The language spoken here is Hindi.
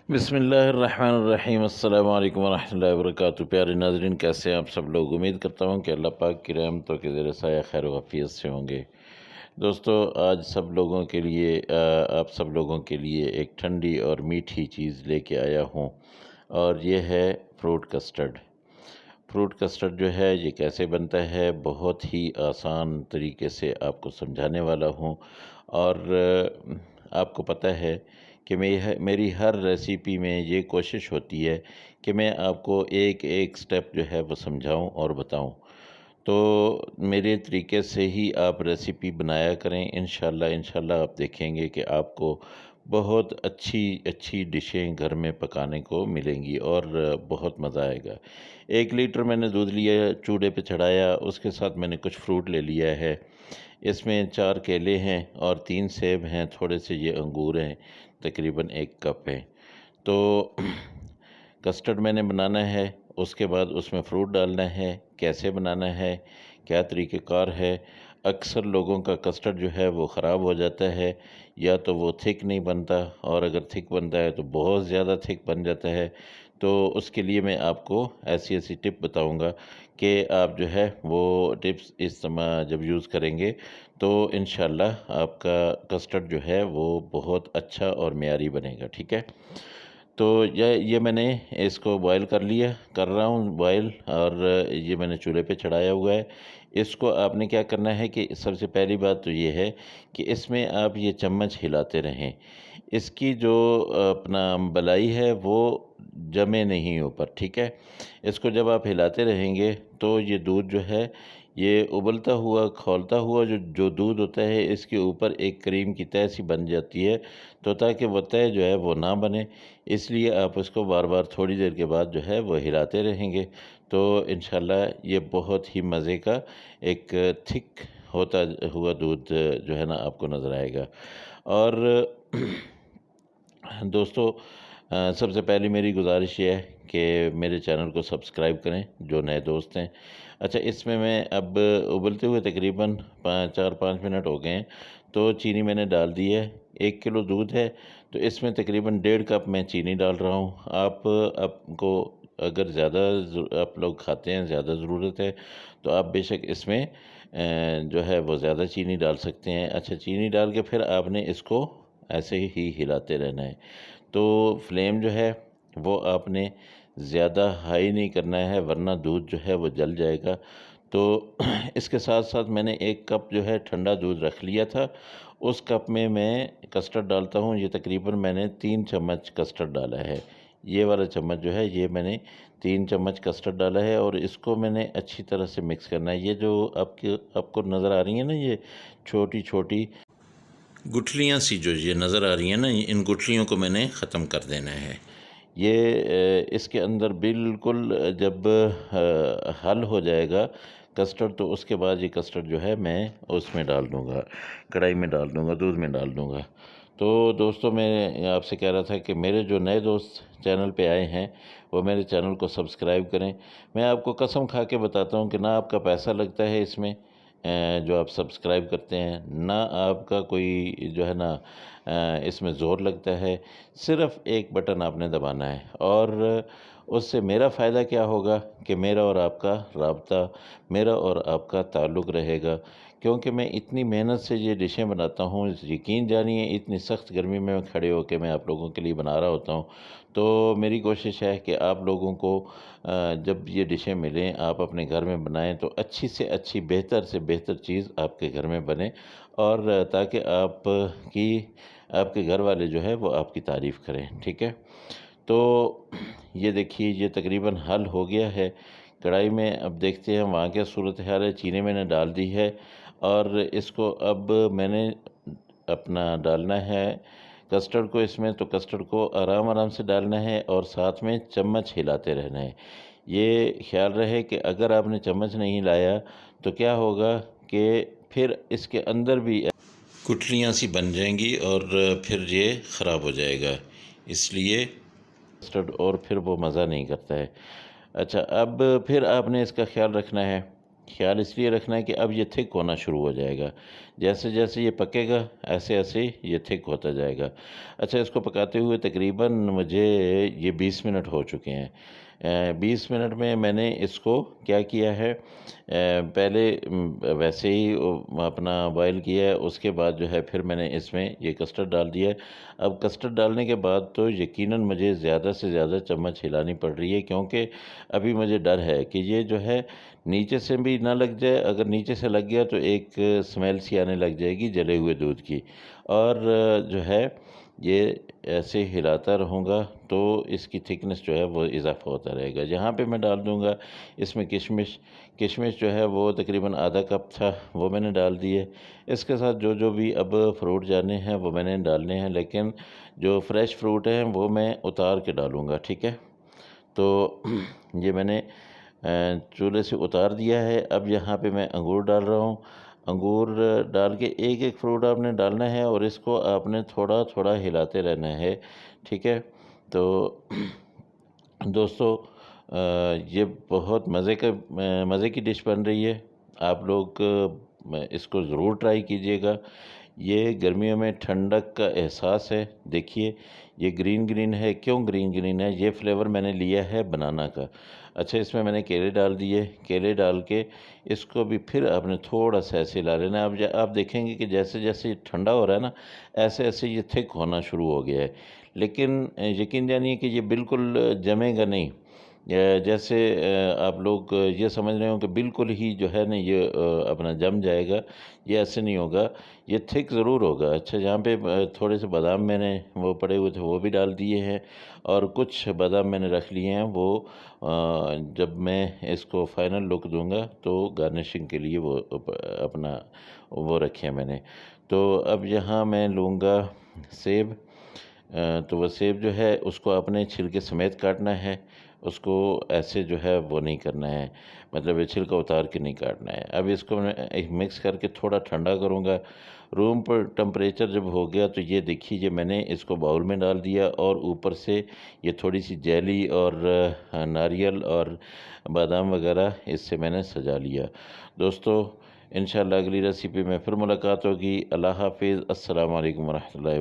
बिस्मिल्लाहिर्रहमानिर्रहीम अस्सलामु अलैकुम वरहमतुल्लाहि वबरकातुहू। प्यारे नाज़रीन, कैसे हैं आप सब लोग। उम्मीद करता हूँ कि अल्लाह पाक की रहमतों के ज़ेर साया खैर वाफ़ियत से होंगे। दोस्तों, आज सब लोगों के लिए आप सब लोगों के लिए एक ठंडी और मीठी चीज़ लेके आया हूँ, और ये है फ्रूट कस्टर्ड। फ्रूट कस्टर्ड जो है ये कैसे बनता है, बहुत ही आसान तरीके से आपको समझाने वाला हूँ। और आपको पता है कि मेरी हर रेसिपी में ये कोशिश होती है कि मैं आपको एक एक स्टेप जो है वो समझाऊं और बताऊं। तो मेरे तरीके से ही आप रेसिपी बनाया करें। इंशाल्लाह इंशाल्लाह आप देखेंगे कि आपको बहुत अच्छी अच्छी डिशें घर में पकाने को मिलेंगी और बहुत मज़ा आएगा। 1 लीटर मैंने दूध लिया, चूल्हे पे चढ़ाया, उसके साथ मैंने कुछ फ्रूट ले लिया है। इसमें 4 केले हैं और 3 सेब हैं, थोड़े से ये अंगूर हैं, तकरीबन 1 कप है। तो कस्टर्ड मैंने बनाना है, उसके बाद उसमें फ्रूट डालना है। कैसे बनाना है, क्या तरीक़ेकार है। अक्सर लोगों का कस्टर्ड जो है वो ख़राब हो जाता है, या तो वो थिक नहीं बनता, और अगर थिक बनता है तो बहुत ज़्यादा थिक बन जाता है। तो उसके लिए मैं आपको ऐसी ऐसी टिप बताऊंगा कि आप जो है वो टिप्स जब यूज़ करेंगे तो इंशाल्लाह आपका कस्टर्ड जो है वो बहुत अच्छा और मेयारी बनेगा। ठीक है। तो ये मैंने इसको बॉयल कर रहा हूँ बॉयल, और ये मैंने चूल्हे पे चढ़ाया हुआ है। इसको आपने क्या करना है कि सबसे पहली बात तो ये है कि इसमें आप ये चम्मच हिलाते रहें। इसकी जो अपना बलाई है वो जमे नहीं ऊपर। ठीक है। इसको जब आप हिलाते रहेंगे तो ये दूध जो है ये उबलता हुआ खौलता हुआ जो जो दूध होता है, इसके ऊपर एक क्रीम की तह सी बन जाती है। तो ताकि वो तह जो है वो ना बने, इसलिए आप उसको बार बार थोड़ी देर के बाद जो है वो हिलाते रहेंगे। तो इंशाल्लाह ये बहुत ही मज़े का एक थिक होता हुआ दूध जो है ना आपको नज़र आएगा। और दोस्तों, सबसे पहली मेरी गुजारिश ये है कि मेरे चैनल को सब्सक्राइब करें जो नए दोस्त हैं। अच्छा, इसमें मैं अब उबलते हुए तकरीबन 4-5 मिनट हो गए हैं, तो चीनी मैंने डाल दी है। 1 किलो दूध है तो इसमें तकरीबन 1.5 कप मैं चीनी डाल रहा हूँ। आपको अगर आप लोग खाते हैं, ज़्यादा ज़रूरत है, तो आप बेशक इसमें जो है वो ज़्यादा चीनी डाल सकते हैं। अच्छा, चीनी डाल के फिर आपने इसको ऐसे ही हिलाते रहना है। तो फ्लेम जो है वो आपने ज़्यादा हाई नहीं करना है, वरना दूध जो है वो जल जाएगा। तो इसके साथ साथ मैंने 1 कप जो है ठंडा दूध रख लिया था, उस कप में मैं कस्टर्ड डालता हूँ। ये तकरीबन मैंने 3 चम्मच कस्टर्ड डाला है। ये वाला चम्मच जो है ये मैंने 3 चम्मच कस्टर्ड डाला है, और इसको मैंने अच्छी तरह से मिक्स करना है। ये जो आपको नज़र आ रही है ना, ये छोटी छोटी गुठलियाँ सी जो ये नज़र आ रही हैं ना, इन गुठलियों को मैंने ख़त्म कर देना है। ये इसके अंदर बिल्कुल जब हल हो जाएगा कस्टर्ड, तो उसके बाद ये कस्टर्ड जो है मैं उसमें डाल दूँगा, कढ़ाई में डाल दूँगा, दूध में डाल दूँगा। तो दोस्तों, मैं आपसे कह रहा था कि मेरे जो नए दोस्त चैनल पे आए हैं वो मेरे चैनल को सब्सक्राइब करें। मैं आपको कसम खा के बताता हूँ कि ना आपका पैसा लगता है इसमें, जो आप सब्सक्राइब करते हैं, ना आपका कोई जो है ना इसमें ज़ोर लगता है। सिर्फ़ एक बटन आपने दबाना है, और उससे मेरा फ़ायदा क्या होगा कि मेरा और आपका राब्ता, मेरा और आपका ताल्लुक़ रहेगा। क्योंकि मैं इतनी मेहनत से ये डिशें बनाता हूँ, यकीन जानिए इतनी सख्त गर्मी में खड़े होके मैं आप लोगों के लिए बना रहा होता हूँ। तो मेरी कोशिश है कि आप लोगों को जब ये डिशें मिलें, आप अपने घर में बनाएं तो अच्छी से अच्छी, बेहतर से बेहतर चीज़ आपके घर में बने, और ताकि आपके घर वाले जो है वो आपकी तारीफ़ करें। ठीक है। तो ये देखिए, ये तकरीबन हल हो गया है कढ़ाई में। अब देखते हैं वहाँ क्या सूरत हाल है। चीनी मैंने डाल दी है, और इसको अब मैंने अपना डालना है कस्टर्ड को इसमें। तो कस्टर्ड को आराम आराम से डालना है, और साथ में चम्मच हिलाते रहना है। ये ख्याल रहे कि अगर आपने चम्मच नहीं लाया तो क्या होगा कि फिर इसके अंदर भी गुठलियाँ सी बन जाएंगी, और फिर ये ख़राब हो जाएगा। इसलिए कस्टर्ड और फिर वो मज़ा नहीं करता है। अच्छा, अब फिर आपने इसका ख्याल रखना है ख़्याल इसलिए रखना है कि अब ये थिक होना शुरू हो जाएगा। जैसे जैसे ये पकेगा ऐसे ऐसे ये थिक होता जाएगा। अच्छा, इसको पकाते हुए तकरीबन मुझे ये 20 मिनट हो चुके हैं। 20 मिनट में मैंने इसको क्या किया है, पहले वैसे ही अपना बॉयल किया है, उसके बाद जो है फिर मैंने इसमें ये कस्टर्ड डाल दिया है। अब कस्टर्ड डालने के बाद तो यकीनन मुझे ज़्यादा से ज़्यादा चम्मच हिलानी पड़ रही है, क्योंकि अभी मुझे डर है कि ये जो है नीचे से भी ना लग जाए। अगर नीचे से लग गया तो एक स्मेल सी आने लग जाएगी जले हुए दूध की। और जो है ये ऐसे हिलाता रहूँगा तो इसकी थिकनेस जो है वो इज़ाफ़ा होता रहेगा। यहाँ पे मैं डाल दूँगा इसमें किशमिश। किशमिश जो है वो तकरीबन आधा कप था, वो मैंने डाल दिए। इसके साथ जो जो भी अब फ्रूट जाने हैं वो मैंने डालने हैं, लेकिन जो फ्रेश फ्रूट हैं वो मैं उतार के डालूँगा, ठीक है। तो ये मैंने चूल्हे से उतार दिया है। अब यहाँ पे मैं अंगूर डाल रहा हूँ। अंगूर डाल के एक-एक फ्रूट आपने डालना है और इसको आपने थोड़ा-थोड़ा हिलाते रहना है, ठीक है। तो दोस्तों, ये बहुत मज़े की डिश बन रही है। आप लोग इसको ज़रूर ट्राई कीजिएगा। ये गर्मियों में ठंडक का एहसास है। देखिए ये ग्रीन ग्रीन है, क्यों ग्रीन ग्रीन है? ये फ्लेवर मैंने लिया है बनाना का। अच्छा, इसमें मैंने केले डाल दिए। केले डाल के इसको भी फिर आपने थोड़ा-सा ऐसे हिला लेना है। अब आप देखेंगे कि जैसे-जैसे ये ठंडा हो रहा है ना, ऐसे-ऐसे ये थिक होना शुरू हो गया है। लेकिन यकीन जानिए कि ये बिल्कुल जमेगा नहीं। जैसे आप लोग ये समझ रहे हो कि बिल्कुल ही जो है ना ये अपना जम जाएगा, ये ऐसे नहीं होगा। ये थिक ज़रूर होगा। अच्छा, यहाँ पे थोड़े से बादाम मैंने वो पड़े हुए थे वो भी डाल दिए हैं, और कुछ बादाम मैंने रख लिए हैं, वो जब मैं इसको फाइनल लुक दूँगा तो गार्निशिंग के लिए वो अपना वो रखे हैं मैंने। तो अब यहाँ मैं लूँगा सेब। तो वो सेब जो है उसको आपने छिलके समेत काटना है। उसको ऐसे जो है वो नहीं करना है, मतलब ये छिलका उतार के नहीं काटना है। अब इसको मैं एक मिक्स करके थोड़ा ठंडा करूँगा। रूम पर टेम्परेचर जब हो गया तो ये देखिए, ये मैंने इसको बाउल में डाल दिया और ऊपर से ये थोड़ी-सी जेली और नारियल और बादाम वगैरह इससे मैंने सजा लिया। दोस्तों, इंशाअल्लाह अगली रेसिपी में फिर मुलाकात होगी। अल्लाह हाफ़िज़। अस्सलाम वालेकुम व रहमतुल्लाहि